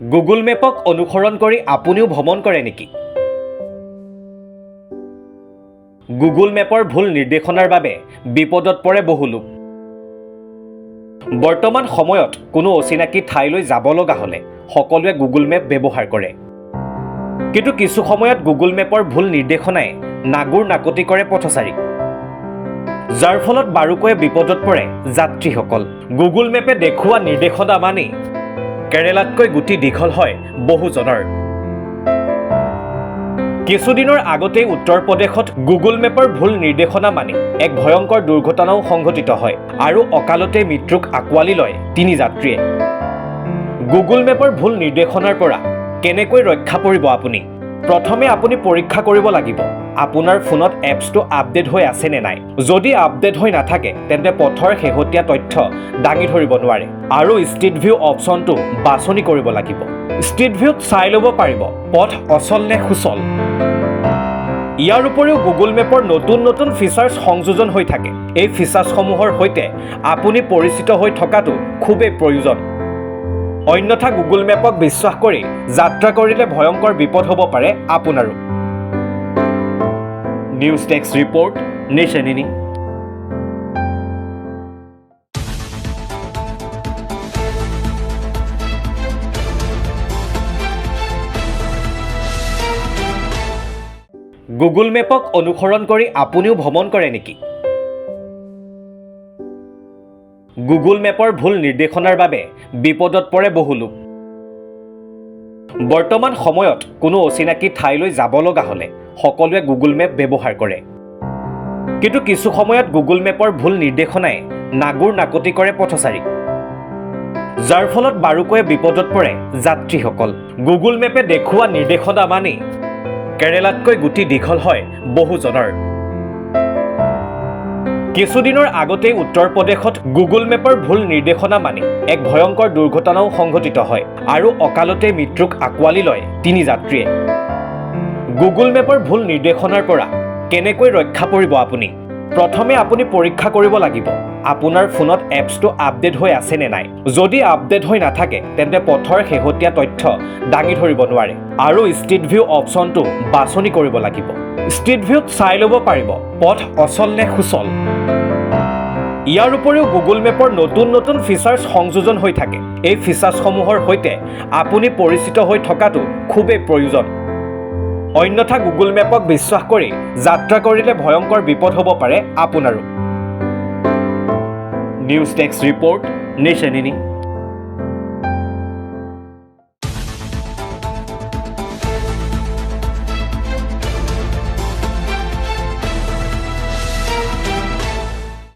Google মেপক অনুসৰণ কৰি আপুনিও ভ্ৰমণ কৰে নেকি? গুগল মেপৰ ভুল নিৰ্দেশনাৰ বাবে বিপদত পৰে বহু লোক। বৰ্তমান সময়ত কোনো অচিনাকি ঠাইলৈ যাব লগা হ'লে সকলোৱে গুগল মেপ ব্যৱহাৰ কৰে। কিন্তু কিছু সময়ত গুগল মেপৰ ভুল নিৰ্দেশনাই নাগুৰ নাকতি কৰে পথচাৰীক, যাৰ ফলত বাৰুকৈয়ে বিপদত পৰে যাত্ৰীসকল। গুগল মেপে দেখুওৱা নিৰ্দেশনা মানি কেৰেলাতকৈ গুটি দীঘল হয় বহুজনৰ। কিছুদিনৰ আগতেই উত্তৰ প্ৰদেশত গুগল মেপৰ ভুল নিৰ্দেশনা মানি এক ভয়ংকৰ দুৰ্ঘটনাও সংঘটিত হয় আৰু অকালতে মৃত্যুক আঁকোৱালি লয় 3 যাত্ৰীয়ে। গুগল মেপৰ ভুল নিৰ্দেশনাৰ পৰা কেনেকৈ ৰক্ষা পৰিব আপুনি? প্ৰথমে আপুনি পৰীক্ষা কৰিব লাগিব আপোনাৰ ফোনত এপছটো আপডেট হৈ আছে নে নাই। যদি আপডেট হৈ নাথাকে তেন্তে পথৰ শেহতীয়া তথ্য দাঙি ধৰিব নোৱাৰে আৰু ষ্ট্ৰীট ভিউ অপশ্যনটো বাছনি কৰিব লাগিব। ষ্ট্ৰীট ভিউত চাই ল'ব পাৰিব পথ অচল নে সুচল। ইয়াৰ উপৰিও গুগল মেপৰ নতুন ফিচাৰ্ছ সংযোজন হৈ থাকে। এই ফিচাৰ্ছসমূহৰ সৈতে আপুনি পৰিচিত হৈ থকাটো খুবেই প্ৰয়োজন। অন্যথা গুগল মেপক বিশ্বাস কৰি যাত্ৰা কৰিলে ভয়ংকৰ বিপদ হ'ব পাৰে আপোনাৰো। নিউজ ডেস্ক ৰিপৰ্ট, নেশ্যন ইনি। গুগল মেপক অনুসৰণ কৰি আপুনিও ভ্ৰমণ কৰে নেকি? গুগল মেপৰ ভুল নিৰ্দেশনাৰ বাবে বিপদত পৰে বহু লোক। বৰ্তমান সময়ত কোনো অচিনাকি ঠাইলৈ যাব লগা হ'লে সকলোৱে গুগল মেপ ব্যৱহাৰ কৰে। কিন্তু কিছু সময়ত গুগল মেপৰ ভুল নিৰ্দেশনাই নাগুৰ নাকতি কৰে পথচাৰীক, যাৰ ফলত বাৰুকৈয়ে বিপদত পৰে যাত্ৰীসকল। গুগল মেপে দেখুওৱা নিৰ্দেশনা মানি কেৰেলাতকৈ গুটি দীঘল হয় বহুজনৰ। কিছুদিনৰ আগতেই উত্তৰ প্ৰদেশত গুগল মেপৰ ভুল নিৰ্দেশনা মানি এক ভয়ংকৰ দুৰ্ঘটনাও সংঘটিত হয় আৰু অকালতে মৃত্যুক আঁকোৱালি লয় 3 যাত্ৰীয়ে। গুগল মেপৰ ভুল নিৰ্দেশনাৰ পৰা কেনেকৈ ৰক্ষা পৰিব আপুনি? প্ৰথমে আপুনি পৰীক্ষা কৰিব লাগিব আপোনাৰ ফোনত এপছটো আপডেট হৈ আছে নে নাই। যদি আপডেট হৈ নাথাকে তেন্তে পথৰ শেহতীয়া তথ্য দাঙি ধৰিব নোৱাৰে আৰু ষ্ট্ৰীট ভিউ অপশ্যনটো বাছনি কৰিব লাগিব। ষ্ট্ৰীট ভিউত চাই ল'ব পাৰিব পথ অচল নে সুচল। ইয়াৰ উপৰিও গুগল মেপৰ নতুন ফিচাৰ্ছ সংযোজন হৈ থাকে। এই ফিচাৰ্ছসমূহৰ সৈতে আপুনি পৰিচিত হৈ থকাটো খুবেই প্ৰয়োজন। অন্যথা গুগল মেপক বিশ্বাস কৰি যাত্ৰা কৰিলে ভয়ংকৰ বিপদ হ'ব পাৰে আপোনাৰো। নিউজ ডেস্ক ৰিপৰ্ট, নেশ্যন ইনি।